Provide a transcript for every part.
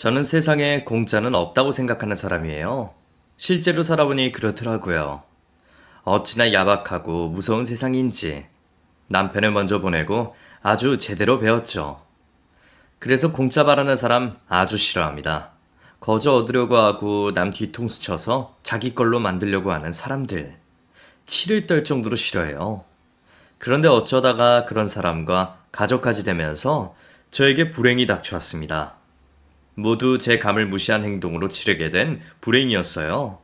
저는 세상에 공짜는 없다고 생각하는 사람이에요. 실제로 살아보니 그렇더라고요. 어찌나 야박하고 무서운 세상인지 남편을 먼저 보내고 아주 제대로 배웠죠. 그래서 공짜 바라는 사람 아주 싫어합니다. 거저 얻으려고 하고 남 뒤통수 쳐서 자기 걸로 만들려고 하는 사람들. 치를 떨 정도로 싫어해요. 그런데 어쩌다가 그런 사람과 가족까지 되면서 저에게 불행이 닥쳐왔습니다. 모두 제 감을 무시한 행동으로 치르게 된 불행이었어요.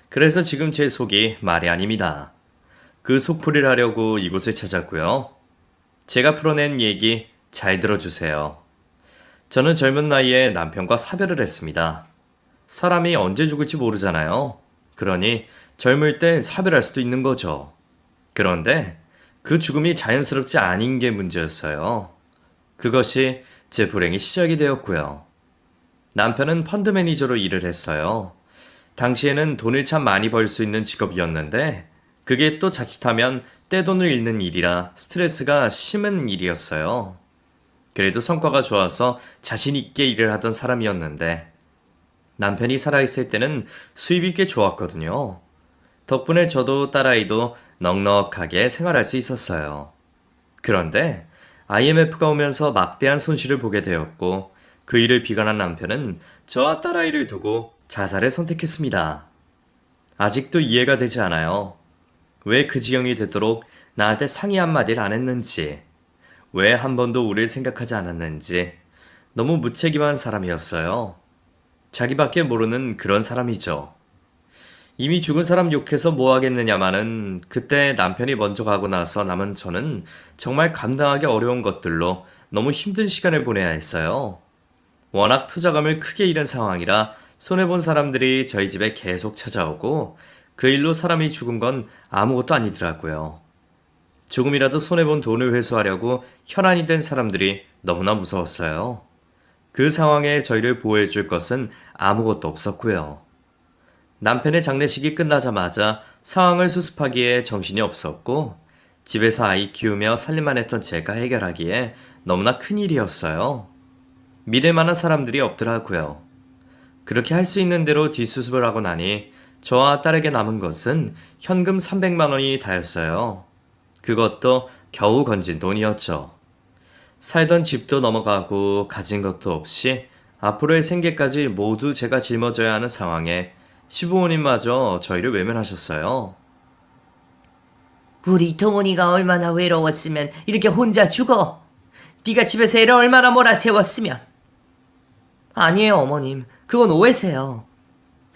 그래서 지금 제 속이 말이 아닙니다. 그 속풀이를 하려고 이곳을 찾았고요. 제가 풀어낸 얘기 잘 들어주세요. 저는 젊은 나이에 남편과 사별을 했습니다. 사람이 언제 죽을지 모르잖아요. 그러니 젊을 때 사별할 수도 있는 거죠. 그런데 그 죽음이 자연스럽지 않은 게 문제였어요. 그것이 제 불행의 시작이 되었고요. 남편은 펀드 매니저로 일을 했어요. 당시에는 돈을 참 많이 벌 수 있는 직업이었는데 그게 또 자칫하면 떼돈을 잃는 일이라 스트레스가 심한 일이었어요. 그래도 성과가 좋아서 자신 있게 일을 하던 사람이었는데 남편이 살아있을 때는 수입이 꽤 좋았거든요. 덕분에 저도 딸아이도 넉넉하게 생활할 수 있었어요. 그런데 IMF가 오면서 막대한 손실을 보게 되었고 그 일을 비관한 남편은 저와 딸아이를 두고 자살을 선택했습니다. 아직도 이해가 되지 않아요. 왜 그 지경이 되도록 나한테 상의 한마디를 안 했는지, 왜 한 번도 우리를 생각하지 않았는지 너무 무책임한 사람이었어요. 자기밖에 모르는 그런 사람이죠. 이미 죽은 사람 욕해서 뭐 하겠느냐마는 그때 남편이 먼저 가고 나서 남은 저는 정말 감당하기 어려운 것들로 너무 힘든 시간을 보내야 했어요. 워낙 투자금을 크게 잃은 상황이라 손해본 사람들이 저희 집에 계속 찾아오고 그 일로 사람이 죽은 건 아무것도 아니더라고요. 조금이라도 손해본 돈을 회수하려고 혈안이 된 사람들이 너무나 무서웠어요. 그 상황에 저희를 보호해줄 것은 아무것도 없었고요. 남편의 장례식이 끝나자마자 상황을 수습하기에 정신이 없었고 집에서 아이 키우며 살림만 했던 제가 해결하기에 너무나 큰일이었어요. 믿을 만한 사람들이 없더라고요. 그렇게 할 수 있는 대로 뒷수습을 하고 나니 저와 딸에게 남은 것은 현금 300만 원이 다였어요. 그것도 겨우 건진 돈이었죠. 살던 집도 넘어가고 가진 것도 없이 앞으로의 생계까지 모두 제가 짊어져야 하는 상황에 시부모님마저 저희를 외면하셨어요. 우리 동원이가 얼마나 외로웠으면 이렇게 혼자 죽어. 네가 집에서 애를 얼마나 몰아세웠으면. 아니에요, 어머님. 그건 오해세요.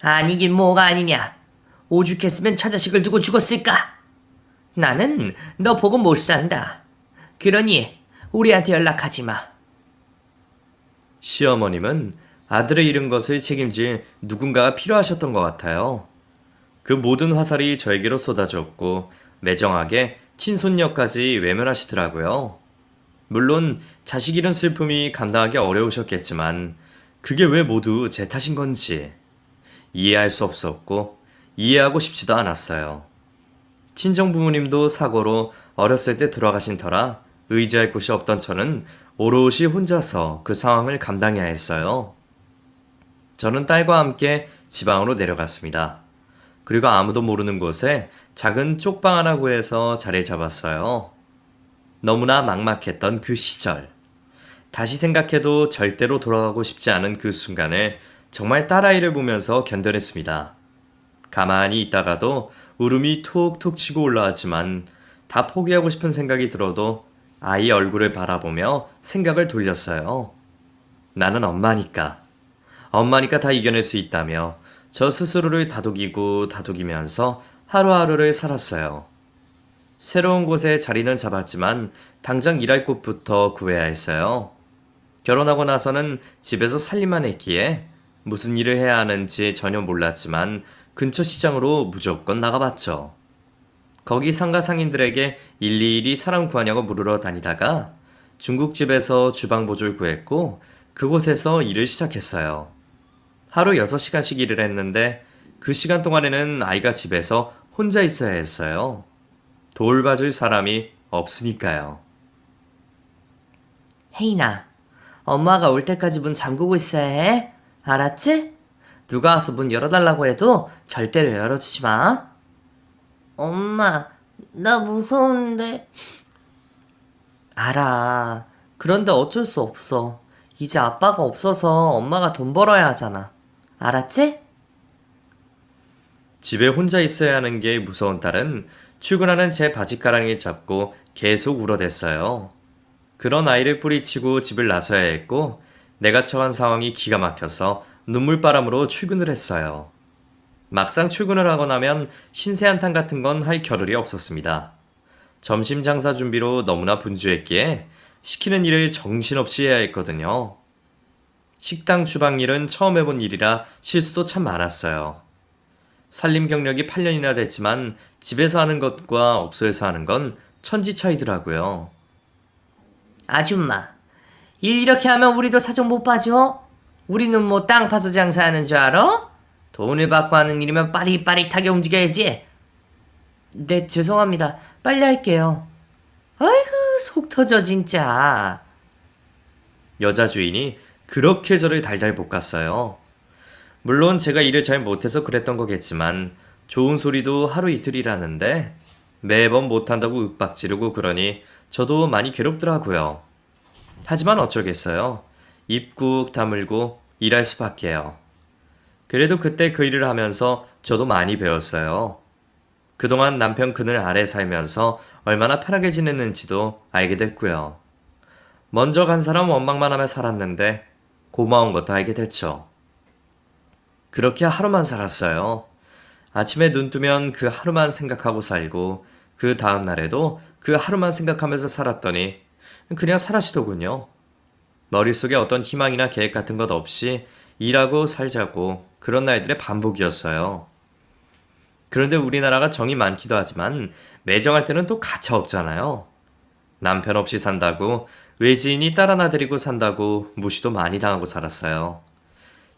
아니긴 뭐가 아니냐. 오죽했으면 처자식을 두고 죽었을까? 나는 너 보고 못 산다. 그러니 우리한테 연락하지 마. 시어머님은 아들을 잃은 것을 책임질 누군가가 필요하셨던 것 같아요. 그 모든 화살이 저에게로 쏟아졌고 매정하게 친손녀까지 외면하시더라고요. 물론 자식 잃은 슬픔이 감당하기 어려우셨겠지만 그게 왜 모두 제 탓인 건지 이해할 수 없었고 이해하고 싶지도 않았어요. 친정 부모님도 사고로 어렸을 때 돌아가신 터라 의지할 곳이 없던 저는 오롯이 혼자서 그 상황을 감당해야 했어요. 저는 딸과 함께 지방으로 내려갔습니다. 그리고 아무도 모르는 곳에 작은 쪽방 하나 구해서 자리를 잡았어요. 너무나 막막했던 그 시절. 다시 생각해도 절대로 돌아가고 싶지 않은 그 순간을 정말 딸아이를 보면서 견뎌냈습니다. 가만히 있다가도 울음이 툭툭 치고 올라왔지만 다 포기하고 싶은 생각이 들어도 아이 얼굴을 바라보며 생각을 돌렸어요. 나는 엄마니까. 엄마니까 다 이겨낼 수 있다며 저 스스로를 다독이고 다독이면서 하루하루를 살았어요. 새로운 곳에 자리는 잡았지만 당장 일할 곳부터 구해야 했어요. 결혼하고 나서는 집에서 살림만 했기에 무슨 일을 해야 하는지 전혀 몰랐지만 근처 시장으로 무조건 나가봤죠. 거기 상가 상인들에게 일일이 사람 구하냐고 물으러 다니다가 중국집에서 주방 보조를 구했고 그곳에서 일을 시작했어요. 하루 6시간씩 일을 했는데 그 시간 동안에는 아이가 집에서 혼자 있어야 했어요. 돌봐줄 사람이 없으니까요. 혜인아, 엄마가 올 때까지 문 잠그고 있어야 해. 알았지? 누가 와서 문 열어달라고 해도 절대로 열어주지 마. 엄마, 나 무서운데. 알아. 그런데 어쩔 수 없어. 이제 아빠가 없어서 엄마가 돈 벌어야 하잖아. 알았지? 집에 혼자 있어야 하는 게 무서운 딸은 출근하는 제 바지가랑이 잡고 계속 울어댔어요. 그런 아이를 뿌리치고 집을 나서야 했고 내가 처한 상황이 기가 막혀서 눈물바람으로 출근을 했어요. 막상 출근을 하고 나면 신세한탄 같은 건 할 겨를이 없었습니다. 점심 장사 준비로 너무나 분주했기에 시키는 일을 정신없이 해야 했거든요. 식당 주방 일은 처음 해본 일이라 실수도 참 많았어요. 살림 경력이 8년이나 됐지만 집에서 하는 것과 업소에서 하는 건 천지 차이더라고요. 아줌마, 일 이렇게 하면 우리도 사정 못 봐줘? 우리는 뭐 땅 파서 장사하는 줄 알아? 돈을 받고 하는 일이면 빠릿빠릿하게 움직여야지. 네, 죄송합니다. 빨리 할게요. 아이고, 속 터져 진짜. 여자 주인이 그렇게 저를 달달 볶았어요. 물론 제가 일을 잘 못해서 그랬던 거겠지만 좋은 소리도 하루 이틀이라는데 매번 못한다고 윽박 지르고 그러니 저도 많이 괴롭더라고요. 하지만 어쩌겠어요. 입 꾹 다물고 일할 수밖에요. 그래도 그때 그 일을 하면서 저도 많이 배웠어요. 그동안 남편 그늘 아래 살면서 얼마나 편하게 지냈는지도 알게 됐고요. 먼저 간 사람 원망만 하며 살았는데 고마운 것도 알게 됐죠. 그렇게 하루만 살았어요. 아침에 눈 뜨면 그 하루만 생각하고 살고 그 다음 날에도 그 하루만 생각하면서 살았더니 그냥 사라지더군요. 머릿속에 어떤 희망이나 계획 같은 것 없이 일하고 살자고 그런 날들의 반복이었어요. 그런데 우리나라가 정이 많기도 하지만 매정할 때는 또 가차 없잖아요. 남편 없이 산다고 외지인이 딸 하나 데리고 산다고 무시도 많이 당하고 살았어요.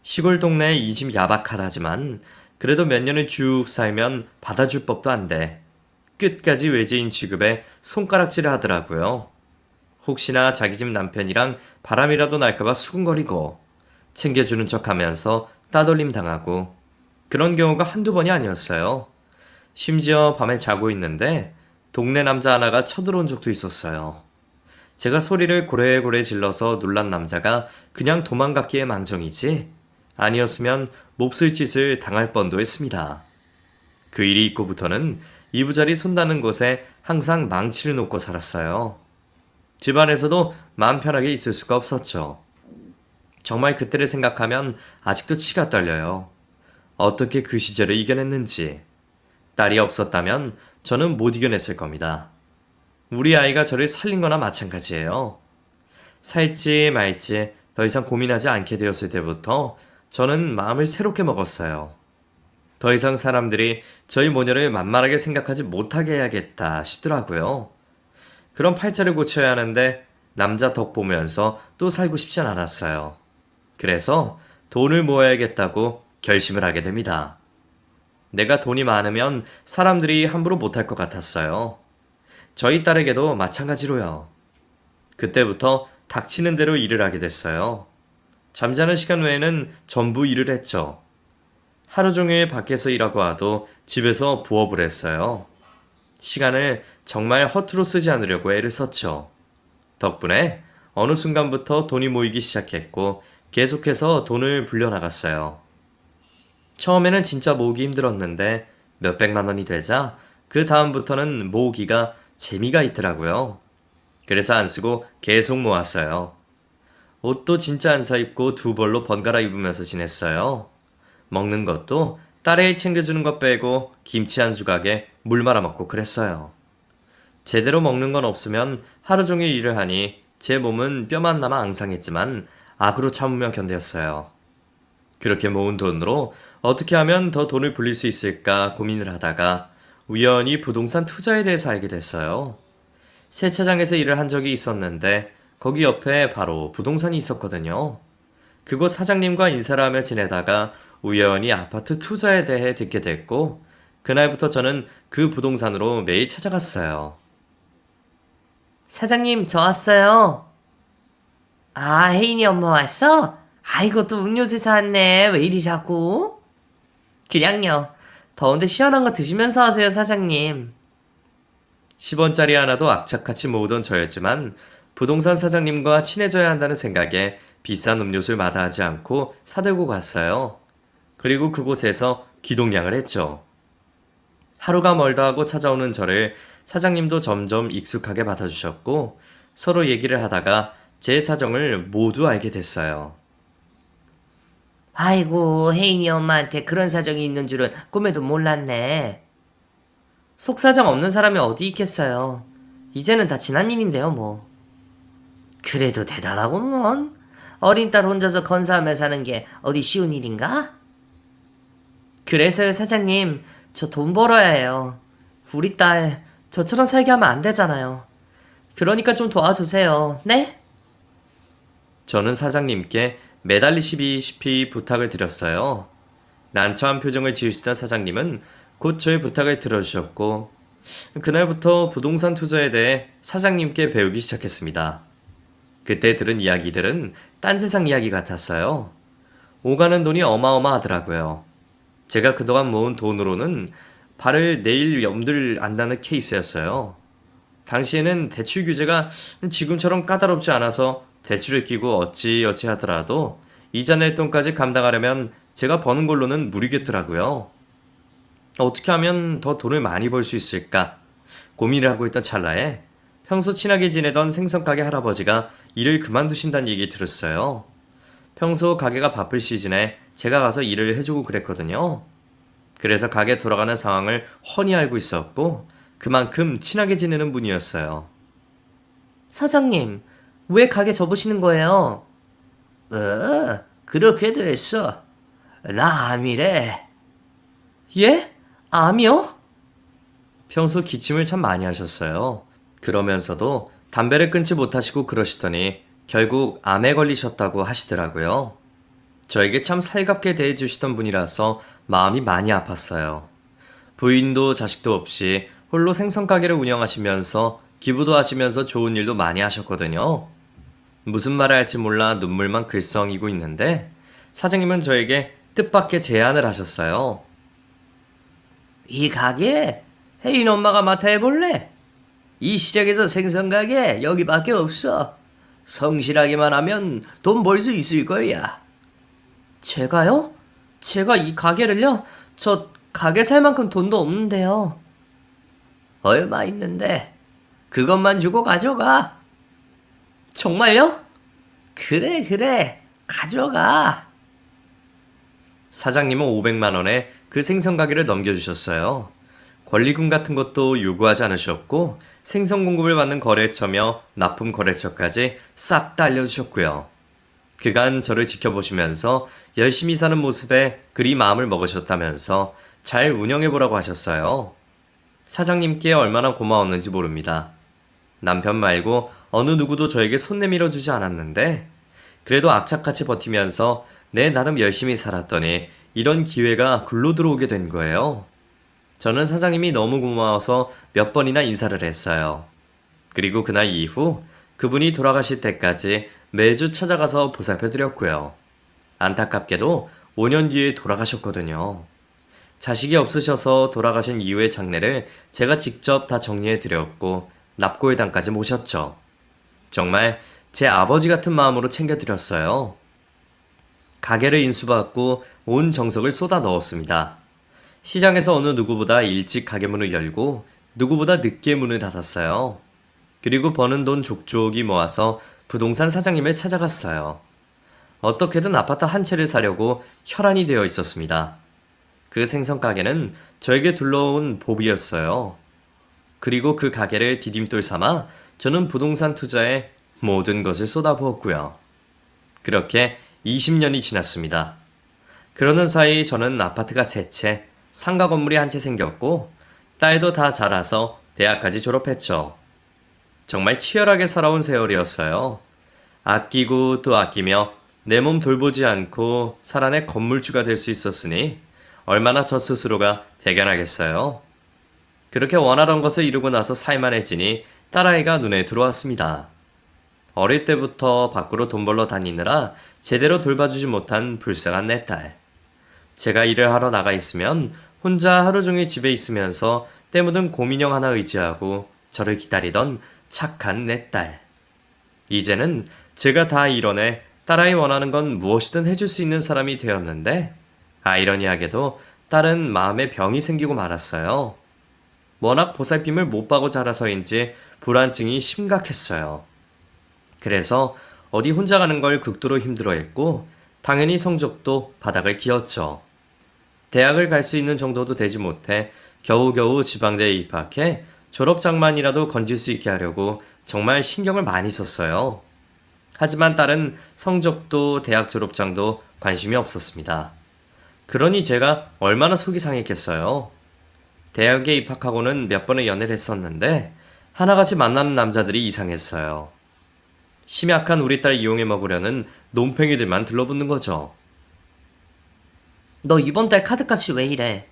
시골 동네에 이 집 야박하다지만 그래도 몇 년을 쭉 살면 받아줄 법도 한데 끝까지 외지인 취급에 손가락질을 하더라고요. 혹시나 자기 집 남편이랑 바람이라도 날까봐 수근거리고 챙겨주는 척하면서 따돌림 당하고 그런 경우가 한두 번이 아니었어요. 심지어 밤에 자고 있는데 동네 남자 하나가 쳐들어온 적도 있었어요. 제가 소리를 고래고래 질러서 놀란 남자가 그냥 도망갔기에 망정이지 아니었으면 몹쓸 짓을 당할 뻔도 했습니다. 그 일이 있고부터는 이부자리 손 닿는 곳에 항상 망치를 놓고 살았어요. 집안에서도 마음 편하게 있을 수가 없었죠. 정말 그때를 생각하면 아직도 치가 떨려요. 어떻게 그 시절을 이겨냈는지. 딸이 없었다면 저는 못 이겨냈을 겁니다. 우리 아이가 저를 살린 거나 마찬가지예요. 살지 말지 더 이상 고민하지 않게 되었을 때부터 저는 마음을 새롭게 먹었어요. 더 이상 사람들이 저희 모녀를 만만하게 생각하지 못하게 해야겠다 싶더라고요. 그런 팔자를 고쳐야 하는데 남자 덕 보면서 또 살고 싶진 않았어요. 그래서 돈을 모아야겠다고 결심을 하게 됩니다. 내가 돈이 많으면 사람들이 함부로 못할 것 같았어요. 저희 딸에게도 마찬가지로요. 그때부터 닥치는 대로 일을 하게 됐어요. 잠자는 시간 외에는 전부 일을 했죠. 하루 종일 밖에서 일하고 와도 집에서 부업을 했어요. 시간을 정말 허투루 쓰지 않으려고 애를 썼죠. 덕분에 어느 순간부터 돈이 모이기 시작했고 계속해서 돈을 불려나갔어요. 처음에는 진짜 모으기 힘들었는데 몇백만 원이 되자 그 다음부터는 모으기가 재미가 있더라고요. 그래서 안 쓰고 계속 모았어요. 옷도 진짜 안 사입고 두 벌로 번갈아 입으면서 지냈어요. 먹는 것도 딸애 챙겨주는 것 빼고 김치 한 조각에 물 말아 먹고 그랬어요. 제대로 먹는 건 없으면 하루 종일 일을 하니 제 몸은 뼈만 남아 앙상했지만 악으로 참으며 견뎠어요. 그렇게 모은 돈으로 어떻게 하면 더 돈을 불릴 수 있을까 고민을 하다가 우연히 부동산 투자에 대해서 알게 됐어요. 세차장에서 일을 한 적이 있었는데 거기 옆에 바로 부동산이 있었거든요. 그곳 사장님과 인사를 하며 지내다가 우연히 아파트 투자에 대해 듣게 됐고 그날부터 저는 그 부동산으로 매일 찾아갔어요. 사장님, 저 왔어요. 아, 혜인이 엄마 왔어? 아이고, 또 음료수 샀네. 왜 이리 자꾸? 그냥요. 더운데 시원한 거 드시면서 하세요, 사장님. 10원짜리 하나도 악착같이 모으던 저였지만 부동산 사장님과 친해져야 한다는 생각에 비싼 음료수를 마다하지 않고 사들고 갔어요. 그리고 그곳에서 기동량을 했죠. 하루가 멀다 하고 찾아오는 저를 사장님도 점점 익숙하게 받아주셨고 서로 얘기를 하다가 제 사정을 모두 알게 됐어요. 아이고, 혜인이 엄마한테 그런 사정이 있는 줄은 꿈에도 몰랐네. 속사정 없는 사람이 어디 있겠어요. 이제는 다 지난 일인데요, 뭐. 그래도 대단하구먼. 어린 딸 혼자서 건사하며 사는 게 어디 쉬운 일인가? 그래서요, 사장님. 저 돈 벌어야 해요. 우리 딸 저처럼 살게 하면 안 되잖아요. 그러니까 좀 도와주세요. 네? 저는 사장님께 매달리시다시피 부탁을 드렸어요. 난처한 표정을 지으시던 사장님은 곧 저의 부탁을 들어주셨고 그날부터 부동산 투자에 대해 사장님께 배우기 시작했습니다. 그때 들은 이야기들은 딴 세상 이야기 같았어요. 오가는 돈이 어마어마하더라고요. 제가 그동안 모은 돈으로는 발을 내일 염들 안다는 케이스였어요. 당시에는 대출 규제가 지금처럼 까다롭지 않아서 대출을 끼고 어찌어찌 하더라도 이자 낼 돈까지 감당하려면 제가 버는 걸로는 무리겠더라고요. 어떻게 하면 더 돈을 많이 벌 수 있을까 고민을 하고 있던 찰나에 평소 친하게 지내던 생선가게 할아버지가 일을 그만두신다는 얘기 들었어요. 평소 가게가 바쁠 시즌에 제가 가서 일을 해주고 그랬거든요. 그래서 가게 돌아가는 상황을 훤히 알고 있었고 그만큼 친하게 지내는 분이었어요. 사장님, 왜 가게 접으시는 거예요? 그렇게 됐어. 나 암이래. 예? 암이요? 평소 기침을 참 많이 하셨어요. 그러면서도 담배를 끊지 못하시고 그러시더니 결국 암에 걸리셨다고 하시더라고요. 저에게 참 살갑게 대해주시던 분이라서 마음이 많이 아팠어요. 부인도 자식도 없이 홀로 생선가게를 운영하시면서 기부도 하시면서 좋은 일도 많이 하셨거든요. 무슨 말을 할지 몰라 눈물만 글썽이고 있는데 사장님은 저에게 뜻밖의 제안을 하셨어요. 이 가게 혜인 엄마가 맡아 해볼래? 이 시장에서 생선가게 여기밖에 없어. 성실하기만 하면 돈 벌 수 있을 거야. 제가요? 제가 이 가게를요? 저 가게 살 만큼 돈도 없는데요. 얼마 있는데 그것만 주고 가져가. 정말요? 그래 가져가. 사장님은 500만 원에 그 생선가게를 넘겨주셨어요. 권리금 같은 것도 요구하지 않으셨고 생선 공급을 받는 거래처며 납품 거래처까지 싹 다 알려주셨고요. 그간 저를 지켜보시면서 열심히 사는 모습에 그리 마음을 먹으셨다면서 잘 운영해보라고 하셨어요. 사장님께 얼마나 고마웠는지 모릅니다. 남편 말고 어느 누구도 저에게 손 내밀어 주지 않았는데 그래도 악착같이 버티면서 내 나름 열심히 살았더니 이런 기회가 굴러 들어오게 된 거예요. 저는 사장님이 너무 고마워서 몇 번이나 인사를 했어요. 그리고 그날 이후 그분이 돌아가실 때까지 매주 찾아가서 보살펴 드렸고요. 안타깝게도 5년 뒤에 돌아가셨거든요. 자식이 없으셔서 돌아가신 이후의 장례를 제가 직접 다 정리해 드렸고 납고회당까지 모셨죠. 정말 제 아버지 같은 마음으로 챙겨드렸어요. 가게를 인수받고 온 정석을 쏟아 넣었습니다. 시장에서 어느 누구보다 일찍 가게 문을 열고 누구보다 늦게 문을 닫았어요. 그리고 버는 돈 족족이 모아서 부동산 사장님을 찾아갔어요. 어떻게든 아파트 한 채를 사려고 혈안이 되어 있었습니다. 그 생선 가게는 저에게 둘러온 복이었어요. 그리고 그 가게를 디딤돌 삼아 저는 부동산 투자에 모든 것을 쏟아부었고요. 그렇게 20년이 지났습니다. 그러는 사이 저는 아파트가 3채, 상가 건물이 한 채 생겼고 딸도 다 자라서 대학까지 졸업했죠. 정말 치열하게 살아온 세월이었어요. 아끼고 또 아끼며 내 몸 돌보지 않고 살아내 건물주가 될 수 있었으니 얼마나 저 스스로가 대견하겠어요. 그렇게 원하던 것을 이루고 나서 살만해지니 딸아이가 눈에 들어왔습니다. 어릴 때부터 밖으로 돈 벌러 다니느라 제대로 돌봐주지 못한 불쌍한 내 딸. 제가 일을 하러 나가 있으면 혼자 하루 종일 집에 있으면서 때 묻은 곰인형 하나 의지하고 저를 기다리던 착한 내 딸. 이제는 제가 다 이뤄내 딸아이 원하는 건 무엇이든 해줄 수 있는 사람이 되었는데 아이러니하게도 딸은 마음에 병이 생기고 말았어요. 워낙 보살핌을 못 받고 자라서인지 불안증이 심각했어요. 그래서 어디 혼자 가는 걸 극도로 힘들어했고 당연히 성적도 바닥을 기었죠. 대학을 갈 수 있는 정도도 되지 못해 겨우겨우 지방대에 입학해 졸업장만이라도 건질 수 있게 하려고 정말 신경을 많이 썼어요. 하지만 딸은 성적도 대학 졸업장도 관심이 없었습니다. 그러니 제가 얼마나 속이 상했겠어요. 대학에 입학하고는 몇 번의 연애를 했었는데 하나같이 만나는 남자들이 이상했어요. 심약한 우리 딸 이용해 먹으려는 논팽이들만 들러붙는 거죠. 너 이번 달 카드값이 왜 이래?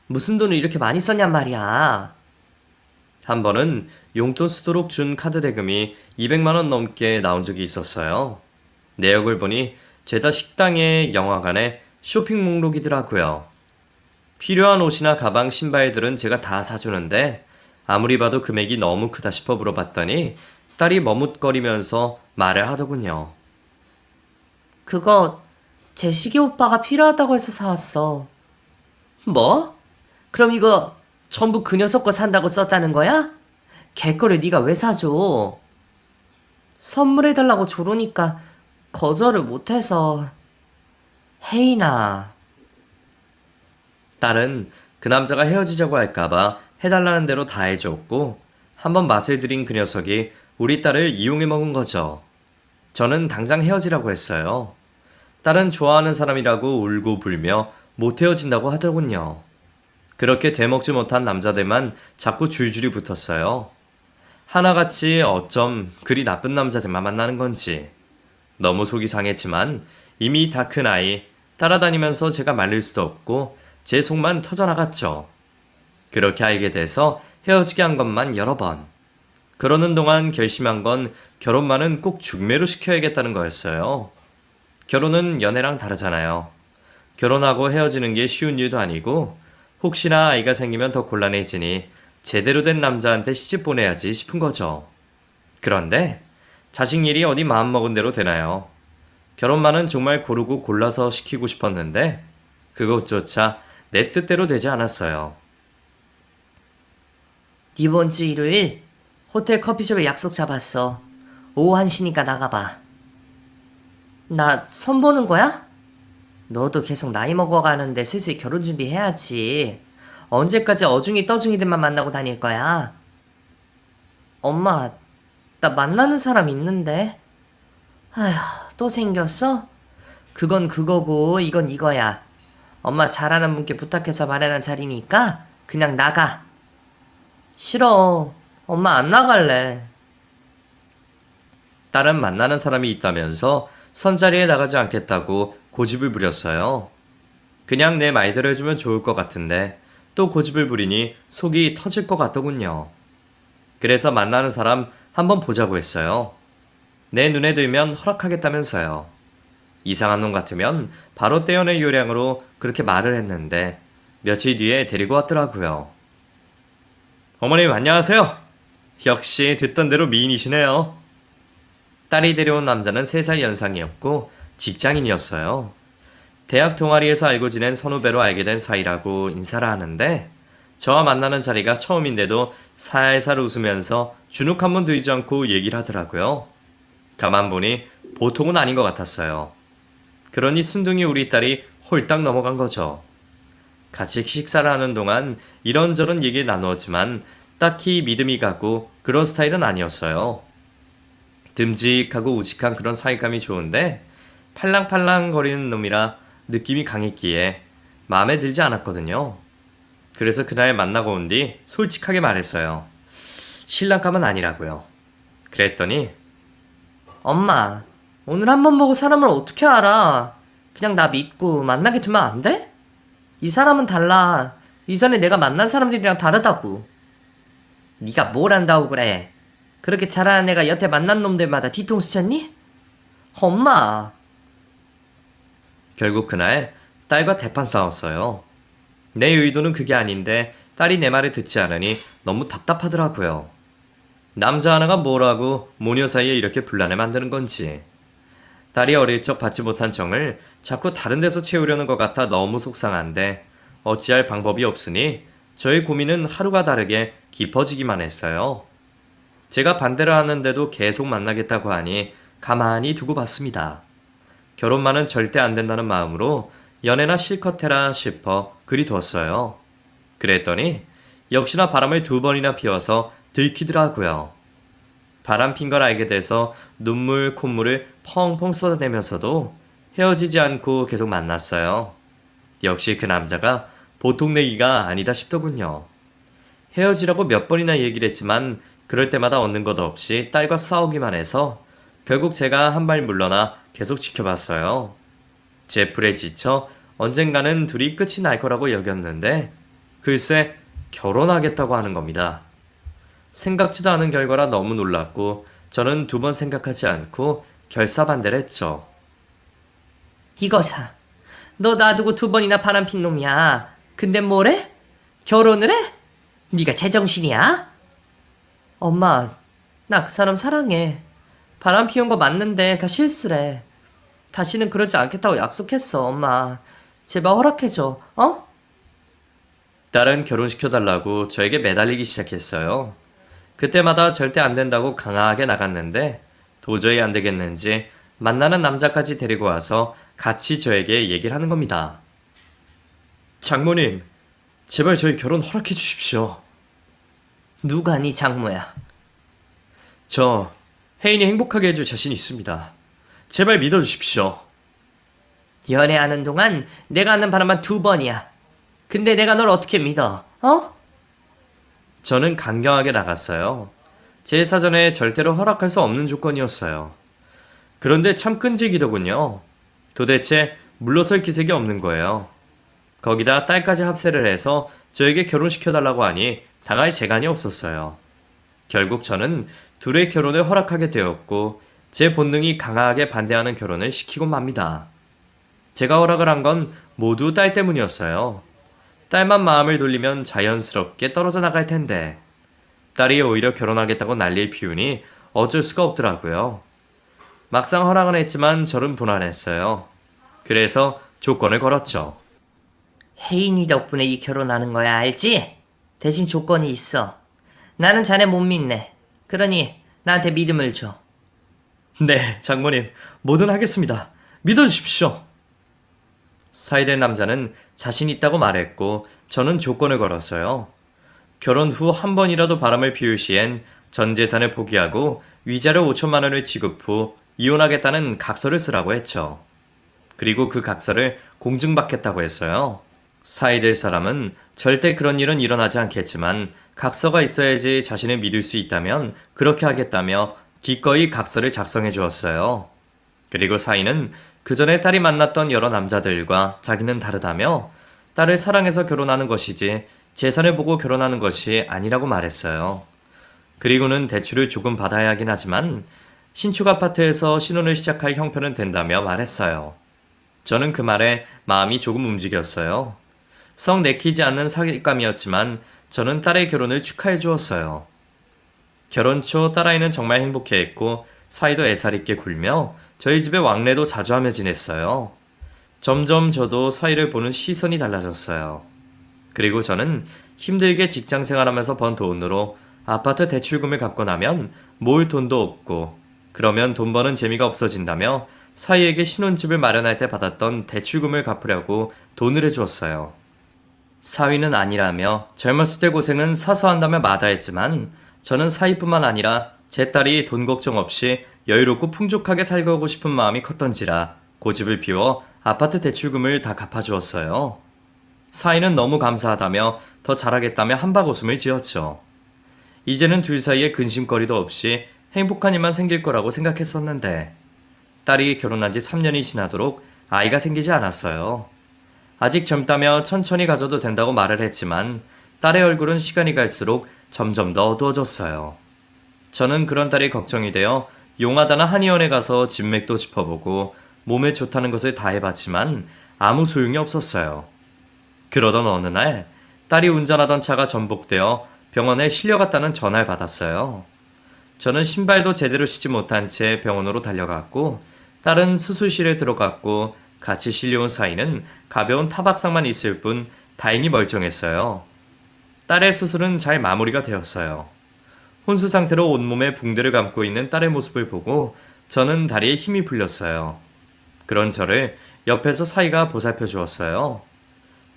무슨 돈을 이렇게 많이 썼냔 말이야. 한 번은 용돈 쓰도록 준 카드 대금이 200만 원 넘게 나온 적이 있었어요. 내역을 보니 죄다 식당에 영화관에 쇼핑 목록이더라고요. 필요한 옷이나 가방, 신발들은 제가 다 사주는데 아무리 봐도 금액이 너무 크다 싶어 물어봤더니 딸이 머뭇거리면서 말을 하더군요. 그거 제식이 오빠가 필요하다고 해서 사왔어. 뭐? 그럼 이거 전부 그 녀석 거 산다고 썼다는 거야? 걔 거를 네가 왜 사줘? 선물해달라고 조르니까 거절을 못해서. 혜인아. 딸은 그 남자가 헤어지자고 할까봐 해달라는 대로 다 해줬고 한번 맛을 들인 그 녀석이 우리 딸을 이용해 먹은 거죠. 저는 당장 헤어지라고 했어요. 딸은 좋아하는 사람이라고 울고 불며 못 헤어진다고 하더군요. 그렇게 되먹지 못한 남자들만 자꾸 줄줄이 붙었어요. 하나같이 어쩜 그리 나쁜 남자들만 만나는 건지. 너무 속이 상했지만 이미 다 큰 아이 따라다니면서 제가 말릴 수도 없고 제 속만 터져나갔죠. 그렇게 알게 돼서 헤어지게 한 것만 여러 번. 그러는 동안 결심한 건 결혼만은 꼭 중매로 시켜야겠다는 거였어요. 결혼은 연애랑 다르잖아요. 결혼하고 헤어지는 게 쉬운 일도 아니고 혹시나 아이가 생기면 더 곤란해지니 제대로 된 남자한테 시집 보내야지 싶은 거죠. 그런데 자식 일이 어디 마음먹은 대로 되나요? 결혼만은 정말 고르고 골라서 시키고 싶었는데 그것조차 내 뜻대로 되지 않았어요. 이번 주 일요일 호텔 커피숍에 약속 잡았어. 오후 1시니까 나가봐. 나 선보는 거야? 너도 계속 나이 먹어가는데 슬슬 결혼 준비해야지. 언제까지 어중이 떠중이들만 만나고 다닐 거야? 엄마, 나 만나는 사람 있는데. 아휴, 또 생겼어? 그건 그거고 이건 이거야. 엄마 잘하는 분께 부탁해서 마련한 자리니까 그냥 나가. 싫어. 엄마 안 나갈래. 딸은 만나는 사람이 있다면서 선자리에 나가지 않겠다고 고집을 부렸어요. 그냥 내 말대로 해주면 좋을 것 같은데 또 고집을 부리니 속이 터질 것 같더군요. 그래서 만나는 사람 한번 보자고 했어요. 내 눈에 들면 허락하겠다면서요. 이상한 놈 같으면 바로 떼어낼 요량으로 그렇게 말을 했는데 며칠 뒤에 데리고 왔더라고요. 어머님 안녕하세요. 역시 듣던 대로 미인이시네요. 딸이 데려온 남자는 3살 연상이었고 직장인이었어요. 대학 동아리에서 알고 지낸 선후배로 알게 된 사이라고 인사를 하는데 저와 만나는 자리가 처음인데도 살살 웃으면서 주눅 한 번 들지 않고 얘기를 하더라고요. 가만 보니 보통은 아닌 것 같았어요. 그러니 순둥이 우리 딸이 홀딱 넘어간 거죠. 같이 식사를 하는 동안 이런저런 얘기를 나누었지만 딱히 믿음이 가고 그런 스타일은 아니었어요. 듬직하고 우직한 그런 사이감이 좋은데 팔랑팔랑 거리는 놈이라 느낌이 강했기에 마음에 들지 않았거든요. 그래서 그날 만나고 온 뒤 솔직하게 말했어요. 신랑감은 아니라고요. 그랬더니 엄마, 오늘 한 번 보고 사람을 어떻게 알아? 그냥 나 믿고 만나게 두면 안 돼? 이 사람은 달라. 이전에 내가 만난 사람들이랑 다르다고. 네가 뭘 안다고 그래? 그렇게 잘하는 애가 여태 만난 놈들마다 뒤통수 쳤니? 엄마. 결국 그날 딸과 대판 싸웠어요. 내 의도는 그게 아닌데 딸이 내 말을 듣지 않으니 너무 답답하더라고요. 남자 하나가 뭐라고 모녀 사이에 이렇게 분란을 만드는 건지. 딸이 어릴 적 받지 못한 정을 자꾸 다른 데서 채우려는 것 같아 너무 속상한데 어찌할 방법이 없으니 저의 고민은 하루가 다르게 깊어지기만 했어요. 제가 반대를 하는데도 계속 만나겠다고 하니 가만히 두고 봤습니다. 결혼만은 절대 안 된다는 마음으로 연애나 실컷 해라 싶어 그리 뒀어요. 그랬더니 역시나 바람을 2번이나 피워서 들키더라고요. 바람 핀 걸 알게 돼서 눈물, 콧물을 펑펑 쏟아내면서도 헤어지지 않고 계속 만났어요. 역시 그 남자가 보통 내기가 아니다 싶더군요. 헤어지라고 몇 번이나 얘기를 했지만 그럴 때마다 얻는 것 없이 딸과 싸우기만 해서 결국 제가 한 발 물러나 계속 지켜봤어요. 제 풀에 지쳐 언젠가는 둘이 끝이 날 거라고 여겼는데 글쎄 결혼하겠다고 하는 겁니다. 생각지도 않은 결과라 너무 놀랐고 저는 2번 생각하지 않고 결사반대를 했죠. 이거사. 너 놔두고 2번이나 바람핀 놈이야. 근데 뭐래? 결혼을 해? 네가 제정신이야? 엄마, 나 그 사람 사랑해. 바람 피운 거 맞는데 다 실수래. 다시는 그러지 않겠다고 약속했어, 엄마. 제발 허락해줘, 어? 딸은 결혼시켜달라고 저에게 매달리기 시작했어요. 그때마다 절대 안 된다고 강하게 나갔는데 도저히 안 되겠는지 만나는 남자까지 데리고 와서 같이 저에게 얘기를 하는 겁니다. 장모님, 제발 저희 결혼 허락해 주십시오. 누가 네 장모야? 저 혜인이 행복하게 해줄 자신 있습니다. 제발 믿어주십시오. 연애하는 동안 내가 하는 바람만 2번이야. 근데 내가 널 어떻게 믿어, 어? 저는 강경하게 나갔어요. 제 사전에 절대로 허락할 수 없는 조건이었어요. 그런데 참 끈질기더군요. 도대체 물러설 기색이 없는 거예요. 거기다 딸까지 합세를 해서 저에게 결혼시켜달라고 하니 당할 재간이 없었어요. 결국 저는 둘의 결혼을 허락하게 되었고 제 본능이 강하게 반대하는 결혼을 시키고 맙니다. 제가 허락을 한 건 모두 딸 때문이었어요. 딸만 마음을 돌리면 자연스럽게 떨어져 나갈 텐데 딸이 오히려 결혼하겠다고 난리를 피우니 어쩔 수가 없더라고요. 막상 허락은 했지만 저는 불안했어요. 그래서 조건을 걸었죠. 혜인이 덕분에 이 결혼하는 거야, 알지? 대신 조건이 있어. 나는 자네 못 믿네. 그러니 나한테 믿음을 줘. 네, 장모님, 뭐든 하겠습니다. 믿어주십시오. 사이될 남자는 자신 있다고 말했고 저는 조건을 걸었어요. 결혼 후 한 번이라도 바람을 피울 시엔 전 재산을 포기하고 위자료 5천만 원을 지급 후 이혼하겠다는 각서를 쓰라고 했죠. 그리고 그 각서를 공증받겠다고 했어요. 사이될 사람은 절대 그런 일은 일어나지 않겠지만 각서가 있어야지 자신을 믿을 수 있다면 그렇게 하겠다며 기꺼이 각서를 작성해 주었어요. 그리고 사이는 그 전에 딸이 만났던 여러 남자들과 자기는 다르다며 딸을 사랑해서 결혼하는 것이지 재산을 보고 결혼하는 것이 아니라고 말했어요. 그리고는 대출을 조금 받아야 하긴 하지만 신축 아파트에서 신혼을 시작할 형편은 된다며 말했어요. 저는 그 말에 마음이 조금 움직였어요. 썩 내키지 않는 사귐이었지만 저는 딸의 결혼을 축하해 주었어요. 결혼 초 딸아이는 정말 행복해했고 사이도 애살 있게 굴며 저희 집에 왕래도 자주 하며 지냈어요. 점점 저도 사이를 보는 시선이 달라졌어요. 그리고 저는 힘들게 직장 생활하면서 번 돈으로 아파트 대출금을 갚고 나면 모을 돈도 없고 그러면 돈 버는 재미가 없어진다며 사이에게 신혼집을 마련할 때 받았던 대출금을 갚으려고 돈을 해주었어요. 사위는 아니라며 젊었을 때 고생은 사서 한다며 마다했지만 저는 사위뿐만 아니라 제 딸이 돈 걱정 없이 여유롭고 풍족하게 살고 싶은 마음이 컸던지라 고집을 피워 아파트 대출금을 다 갚아주었어요. 사위는 너무 감사하다며 더 잘하겠다며 한박 웃음을 지었죠. 이제는 둘 사이에 근심거리도 없이 행복한 일만 생길 거라고 생각했었는데 딸이 결혼한 지 3년이 지나도록 아이가 생기지 않았어요. 아직 젊다며 천천히 가져도 된다고 말을 했지만 딸의 얼굴은 시간이 갈수록 점점 더 어두워졌어요. 저는 그런 딸이 걱정이 되어 용하다나 한의원에 가서 진맥도 짚어보고 몸에 좋다는 것을 다 해봤지만 아무 소용이 없었어요. 그러던 어느 날 딸이 운전하던 차가 전복되어 병원에 실려갔다는 전화를 받았어요. 저는 신발도 제대로 신지 못한 채 병원으로 달려갔고 딸은 수술실에 들어갔고 같이 실려온 사이는 가벼운 타박상만 있을 뿐 다행히 멀쩡했어요. 딸의 수술은 잘 마무리가 되었어요. 혼수 상태로 온몸에 붕대를 감고 있는 딸의 모습을 보고 저는 다리에 힘이 풀렸어요. 그런 저를 옆에서 사이가 보살펴 주었어요.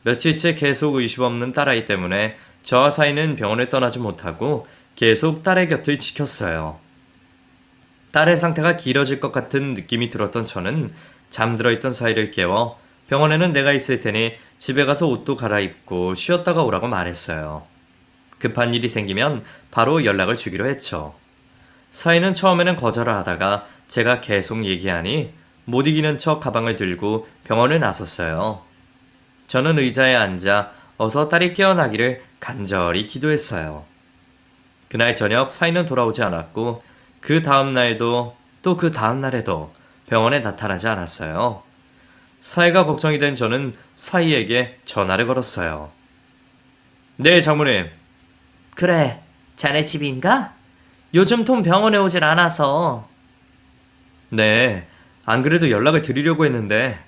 며칠째 계속 의심 없는 딸아이 때문에 저와 사이는 병원을 떠나지 못하고 계속 딸의 곁을 지켰어요. 딸의 상태가 길어질 것 같은 느낌이 들었던 저는 잠들어 있던 사이를 깨워 병원에는 내가 있을 테니 집에 가서 옷도 갈아입고 쉬었다가 오라고 말했어요. 급한 일이 생기면 바로 연락을 주기로 했죠. 사이는 처음에는 거절을 하다가 제가 계속 얘기하니 못 이기는 척 가방을 들고 병원을 나섰어요. 저는 의자에 앉아 어서 딸이 깨어나기를 간절히 기도했어요. 그날 저녁 사이는 돌아오지 않았고 그 다음 날도 또 그 다음 날에도 병원에 나타나지 않았어요. 사이가 걱정이 된 저는 사이에게 전화를 걸었어요. 네, 장모님. 그래, 자네 집인가? 요즘 통 병원에 오질 않아서. 네, 안 그래도 연락을 드리려고 했는데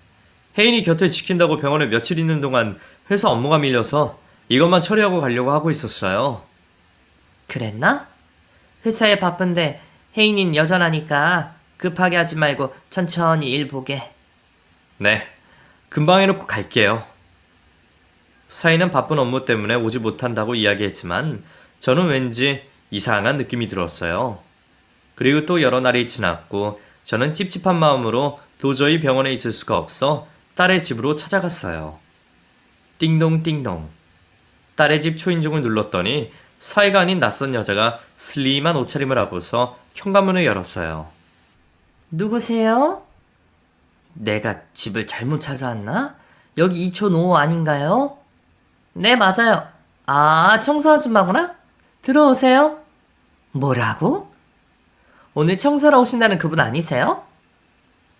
혜인이 곁을 지킨다고 병원에 며칠 있는 동안 회사 업무가 밀려서 이것만 처리하고 가려고 하고 있었어요. 그랬나? 회사에 바쁜데 혜인인 여전하니까 급하게 하지 말고 천천히 일 보게. 네, 금방 해놓고 갈게요. 사이는 바쁜 업무 때문에 오지 못한다고 이야기했지만 저는 왠지 이상한 느낌이 들었어요. 그리고 또 여러 날이 지났고 저는 찝찝한 마음으로 도저히 병원에 있을 수가 없어 딸의 집으로 찾아갔어요. 띵동띵동. 딸의 집 초인종을 눌렀더니 사이가 아닌 낯선 여자가 슬림한 옷차림을 하고서 현관문을 열었어요. 누구세요? 내가 집을 잘못 찾아왔나? 여기 2촌5 아닌가요? 네, 맞아요. 아, 청소 아줌마구나? 들어오세요. 뭐라고? 오늘 청소하러 오신다는 그분 아니세요?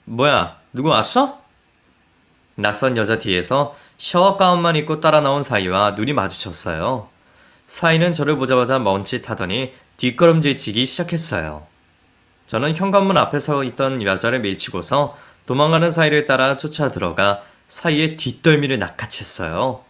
뭐야, 누구 왔어? 낯선 여자 뒤에서 샤워 가운만 입고 따라 나온 사이와 눈이 마주쳤어요. 사이는 저를 보자마자 멈칫하더니 뒷걸음질 치기 시작했어요. 저는 현관문 앞에 서 있던 여자를 밀치고서 도망가는 사이를 따라 쫓아 들어가 사이의 뒷덜미를 낚아챘어요.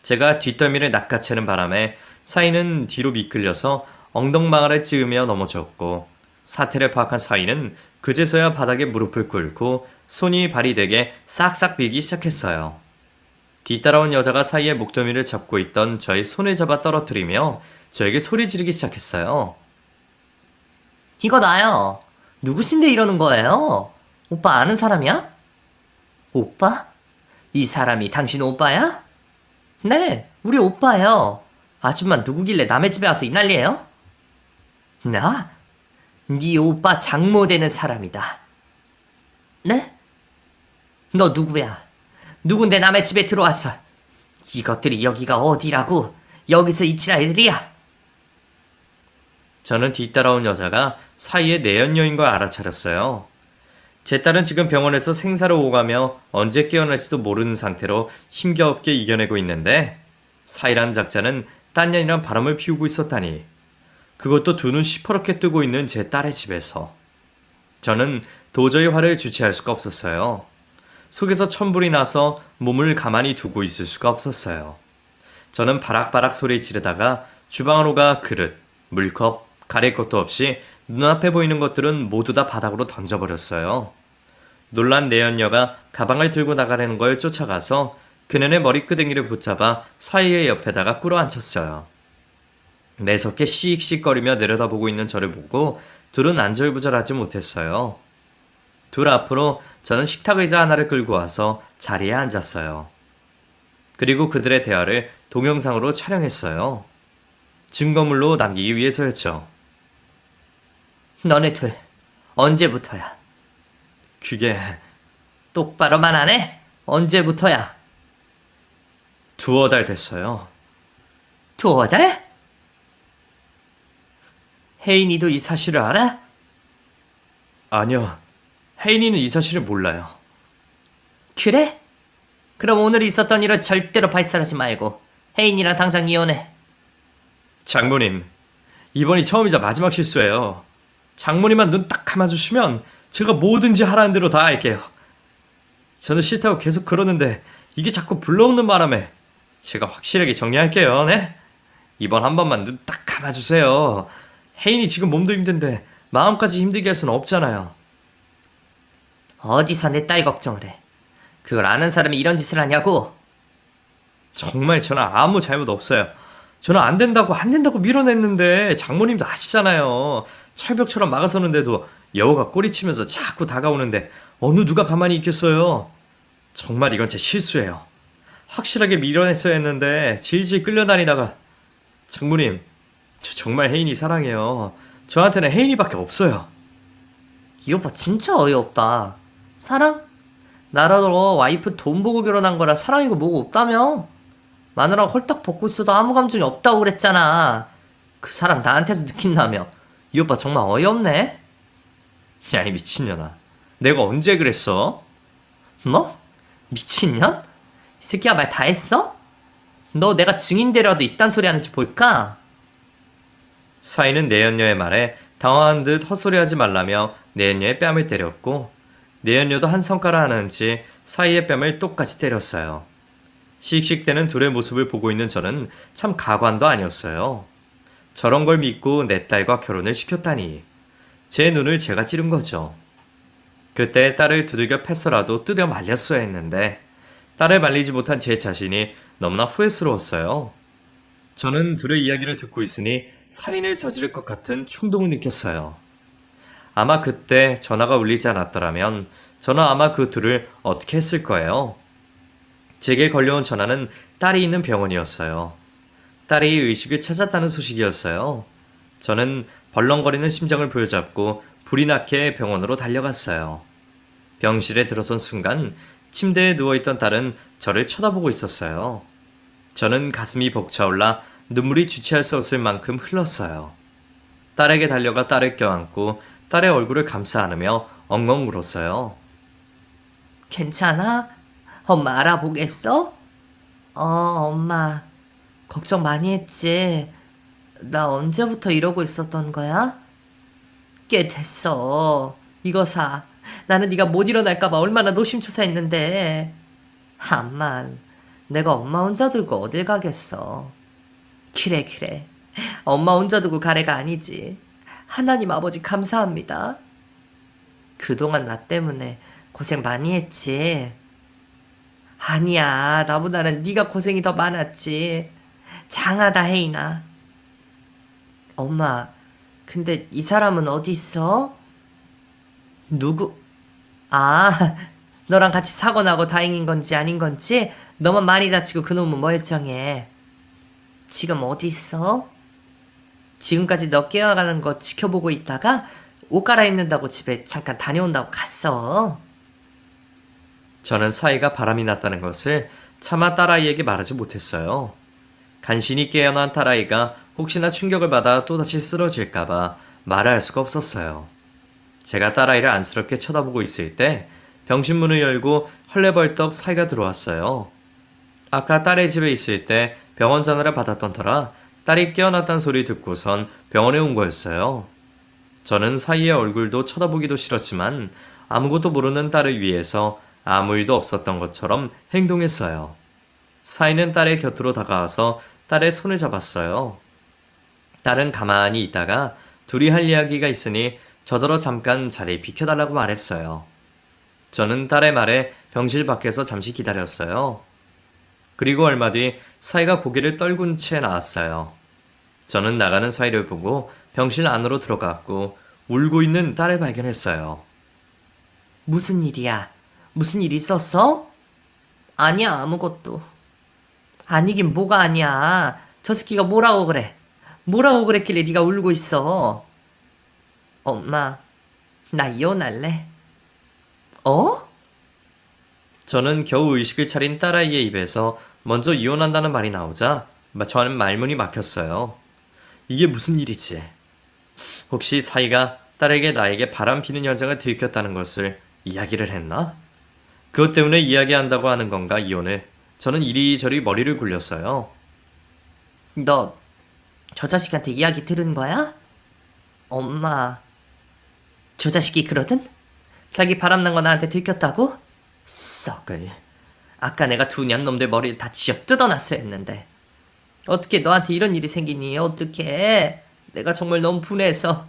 제가 뒷덜미를 낚아채는 바람에 사이는 뒤로 미끌려서 엉덩방아를 찍으며 넘어졌고 사태를 파악한 사이는 그제서야 바닥에 무릎을 꿇고 손이 발이 되게 싹싹 빌기 시작했어요. 뒤따라온 여자가 사이의 목덜미를 잡고 있던 저의 손을 잡아 떨어뜨리며 저에게 소리 지르기 시작했어요. 이거 나요. 누구신데 이러는 거예요? 오빠 아는 사람이야? 오빠? 이 사람이 당신 오빠야? 네, 우리 오빠예요. 아줌마 누구길래 남의 집에 와서 이 난리예요? 나? 네 오빠 장모 되는 사람이다. 네? 너 누구야? 누군데 남의 집에 들어와서 이것들이 여기가 어디라고 여기서 이 지랄들이야? 저는 뒤따라온 여자가 사이의 내연녀인 걸 알아차렸어요. 제 딸은 지금 병원에서 생사를 오가며 언제 깨어날지도 모르는 상태로 힘겨우게 이겨내고 있는데 사이란 작자는 딴 년이랑 바람을 피우고 있었다니. 그것도 두 눈 시퍼렇게 뜨고 있는 제 딸의 집에서. 저는 도저히 화를 주체할 수가 없었어요. 속에서 천불이 나서 몸을 가만히 두고 있을 수가 없었어요. 저는 바락바락 소리 지르다가 주방으로 가 그릇, 물컵, 가릴 것도 없이 눈앞에 보이는 것들은 모두 다 바닥으로 던져버렸어요. 놀란 내연녀가 가방을 들고 나가려는 걸 쫓아가서 그녀의 머리끄댕이를 붙잡아 사이의 옆에다가 꿇어앉혔어요. 매섭게 씩씩거리며 내려다보고 있는 저를 보고 둘은 안절부절하지 못했어요. 둘 앞으로 저는 식탁의자 하나를 끌고 와서 자리에 앉았어요. 그리고 그들의 대화를 동영상으로 촬영했어요. 증거물로 남기기 위해서였죠. 너네 둘 언제부터야? 그게 똑바로만 안 해? 언제부터야? 두어 달 됐어요. 두어 달? 혜인이도 이 사실을 알아? 아니요. 혜인이는 이 사실을 몰라요. 그래? 그럼 오늘 있었던 일은 절대로 발설하지 말고 혜인이랑 당장 이혼해. 장모님, 이번이 처음이자 마지막 실수예요. 장모님만 눈 딱 감아주시면 제가 뭐든지 하라는 대로 다 할게요. 저는 싫다고 계속 그러는데 이게 자꾸 불러오는 바람에 제가 확실하게 정리할게요. 네? 이번 한 번만 눈 딱 감아주세요. 혜인이 지금 몸도 힘든데 마음까지 힘들게 할 수는 없잖아요. 어디서 내 딸 걱정을 해. 그걸 아는 사람이 이런 짓을 하냐고. 정말 저는 아무 잘못 없어요. 저는 안 된다고 밀어냈는데 장모님도 아시잖아요. 철벽처럼 막아서는데도 여우가 꼬리치면서 자꾸 다가오는데 어느 누가 가만히 있겠어요. 정말 이건 제 실수예요. 확실하게 밀어냈어야 했는데 질질 끌려다니다가 장모님, 저 정말 혜인이 사랑해요. 저한테는 혜인이밖에 없어요. 이 오빠 진짜 어이없다. 사랑? 나라도 와이프 돈 보고 결혼한 거라 사랑이고 뭐고 없다며? 마누라가 홀딱 벗고 있어도 아무 감정이 없다고 그랬잖아. 그 사랑 나한테서 느낀다며. 이 오빠 정말 어이없네. 야, 이 미친년아. 내가 언제 그랬어? 뭐? 미친년? 이 새끼야 말 다 했어? 너 내가 증인되려도 이딴 소리 하는지 볼까? 사이는 내연녀의 말에 당황한 듯 헛소리하지 말라며 내연녀의 뺨을 때렸고 내연녀도 한 성가라 하는지 사이의 뺨을 똑같이 때렸어요. 씩씩대는 둘의 모습을 보고 있는 저는 참 가관도 아니었어요. 저런 걸 믿고 내 딸과 결혼을 시켰다니. 제 눈을 제가 찌른 거죠. 그때 딸을 두들겨 팼어라도 뜯어 말렸어야 했는데 딸을 말리지 못한 제 자신이 너무나 후회스러웠어요. 저는 둘의 이야기를 듣고 있으니 살인을 저지를 것 같은 충동을 느꼈어요. 아마 그때 전화가 울리지 않았더라면 저는 아마 그 둘을 어떻게 했을 거예요. 제게 걸려온 전화는 딸이 있는 병원이었어요. 딸이 의식을 찾았다는 소식이었어요. 저는 벌렁거리는 심장을 부여잡고 불이 나게 병원으로 달려갔어요. 병실에 들어선 순간 침대에 누워있던 딸은 저를 쳐다보고 있었어요. 저는 가슴이 벅차올라 눈물이 주체할 수 없을 만큼 흘렀어요. 딸에게 달려가 딸을 껴안고 딸의 얼굴을 감싸 안으며 엉엉 울었어요. 괜찮아? 엄마 알아보겠어? 엄마. 걱정 많이 했지. 나 언제부터 이러고 있었던 거야? 꽤 됐어. 이거 사. 나는 네가 못 일어날까봐 얼마나 노심초사했는데. 암만. 내가 엄마 혼자 들고 어딜 가겠어. 그래. 엄마 혼자 두고 가래가 아니지. 하나님 아버지 감사합니다. 그동안 나 때문에 고생 많이 했지. 아니야. 나보다는 네가 고생이 더 많았지. 장하다 혜인아. 엄마, 근데 이 사람은 어디 있어? 누구? 아, 너랑 같이 사고 나고 다행인 건지 아닌 건지 너만 많이 다치고 그놈은 멀쩡해. 지금 어디 있어? 지금까지 너 깨어가는 거 지켜보고 있다가 옷 갈아입는다고 집에 잠깐 다녀온다고 갔어. 저는 사이가 바람이 났다는 것을 차마 딸아이에게 말하지 못했어요. 간신히 깨어난 딸아이가 혹시나 충격을 받아 또다시 쓰러질까봐 말을 할 수가 없었어요. 제가 딸아이를 안쓰럽게 쳐다보고 있을 때 병실문을 열고 헐레벌떡 사이가 들어왔어요. 아까 딸의 집에 있을 때 병원 전화를 받았던 터라 딸이 깨어났다는 소리 듣고선 병원에 온 거였어요. 저는 사이의 얼굴도 쳐다보기도 싫었지만 아무것도 모르는 딸을 위해서 아무 일도 없었던 것처럼 행동했어요. 사이는 딸의 곁으로 다가와서 딸의 손을 잡았어요. 딸은 가만히 있다가 둘이 할 이야기가 있으니 저더러 잠깐 자리 비켜달라고 말했어요. 저는 딸의 말에 병실 밖에서 잠시 기다렸어요. 그리고 얼마 뒤 사이가 고개를 떨군 채 나왔어요. 저는 나가는 사이를 보고 병실 안으로 들어갔고 울고 있는 딸을 발견했어요. 무슨 일이야? 무슨 일 있었어? 아니야, 아무것도. 아니긴 뭐가 아니야. 저 새끼가 뭐라고 그래? 뭐라고 그랬길래 네가 울고 있어? 엄마, 나 이혼할래. 어? 저는 겨우 의식을 차린 딸아이의 입에서 먼저 이혼한다는 말이 나오자 저는 말문이 막혔어요. 이게 무슨 일이지? 혹시 사이가 딸에게 나에게 바람 피는 현장을 들켰다는 것을 이야기를 했나? 그것 때문에 이야기한다고 하는 건가 이혼을? 저는 이리저리 머리를 굴렸어요. 너 저 자식한테 이야기 들은 거야? 엄마, 저 자식이 그러든? 자기 바람난 거 나한테 들켰다고? 썩을. 아까 내가 두 년놈들 머리를 다 쥐어 뜯어놨어야 했는데. 어떻게 너한테 이런 일이 생기니? 어떻게? 내가 정말 너무 분해서.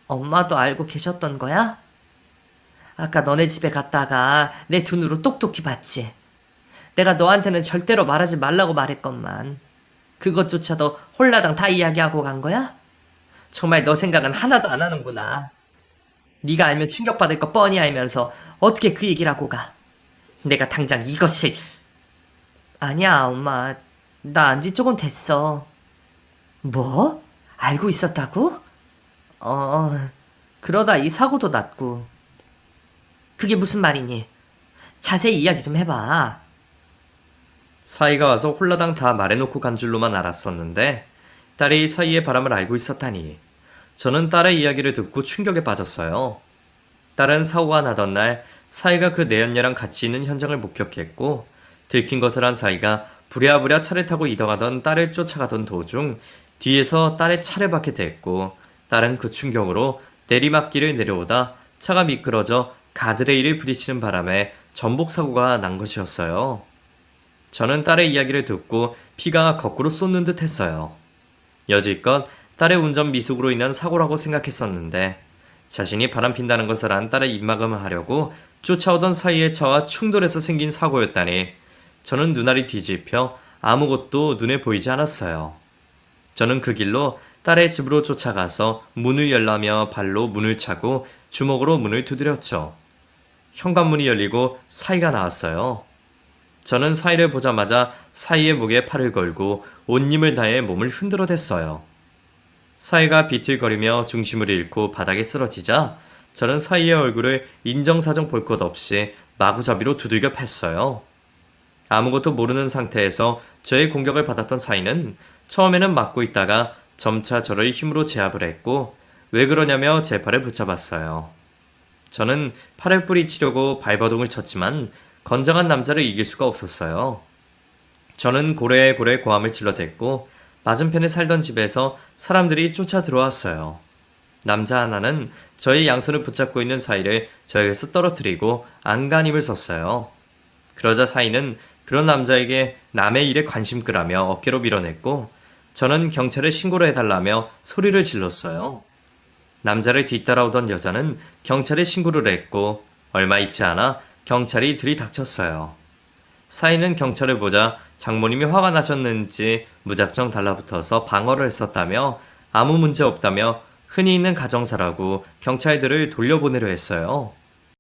엄마도 알고 계셨던 거야? 아까 너네 집에 갔다가 내 두 눈으로 똑똑히 봤지. 내가 너한테는 절대로 말하지 말라고 말했건만 그것조차도 홀라당 다 이야기하고 간 거야? 정말 너 생각은 하나도 안 하는구나. 네가 알면 충격받을 거 뻔히 알면서 어떻게 그 얘기를 하고 가. 내가 당장 이것을. 아니야 엄마, 나 안지 조금 됐어. 뭐? 알고 있었다고? 그러다 이 사고도 났고. 그게 무슨 말이니? 자세히 이야기 좀 해봐. 사이가 와서 홀라당 다 말해놓고 간 줄로만 알았었는데 딸이 사이의 바람을 알고 있었다니. 저는 딸의 이야기를 듣고 충격에 빠졌어요. 딸은 사고가 나던 날 사이가 그 내연녀랑 같이 있는 현장을 목격했고 들킨 것을 한 사이가 부랴부랴 차를 타고 이동하던 딸을 쫓아가던 도중 뒤에서 딸의 차를 받게 됐고 딸은 그 충격으로 내리막길을 내려오다 차가 미끄러져 가드레일을 부딪히는 바람에 전복 사고가 난 것이었어요. 저는 딸의 이야기를 듣고 피가 거꾸로 쏟는 듯 했어요. 여지껏 딸의 운전 미숙으로 인한 사고라고 생각했었는데 자신이 바람핀다는 것을 안 딸의 입막음을 하려고 쫓아오던 사이의 차와 충돌해서 생긴 사고였다니 저는 눈알이 뒤집혀 아무것도 눈에 보이지 않았어요. 저는 그 길로 딸의 집으로 쫓아가서 문을 열라며 발로 문을 차고 주먹으로 문을 두드렸죠. 현관문이 열리고 사이가 나왔어요. 저는 사이를 보자마자 사이의 목에 팔을 걸고 온 힘을 다해 몸을 흔들어댔어요. 사이가 비틀거리며 중심을 잃고 바닥에 쓰러지자 저는 사이의 얼굴을 인정사정 볼 것 없이 마구잡이로 두들겨 팼어요. 아무것도 모르는 상태에서 저의 공격을 받았던 사이는 처음에는 맞고 있다가 점차 저를 힘으로 제압을 했고 왜 그러냐며 제 팔을 붙잡았어요. 저는 팔을 뿌리치려고 발버둥을 쳤지만 건장한 남자를 이길 수가 없었어요. 저는 고래에 고래 고함을 질러댔고 맞은편에 살던 집에서 사람들이 쫓아 들어왔어요. 남자 하나는 저의 양손을 붙잡고 있는 사이를 저에게서 떨어뜨리고 안간힘을 썼어요. 그러자 사이는 그런 남자에게 남의 일에 관심 끄라며 어깨로 밀어냈고 저는 경찰에 신고를 해달라며 소리를 질렀어요. 남자를 뒤따라오던 여자는 경찰에 신고를 했고 얼마 있지 않아 경찰이 들이닥쳤어요. 사이는 경찰을 보자 장모님이 화가 나셨는지 무작정 달라붙어서 방어를 했었다며 아무 문제 없다며 흔히 있는 가정사라고 경찰들을 돌려보내려 했어요.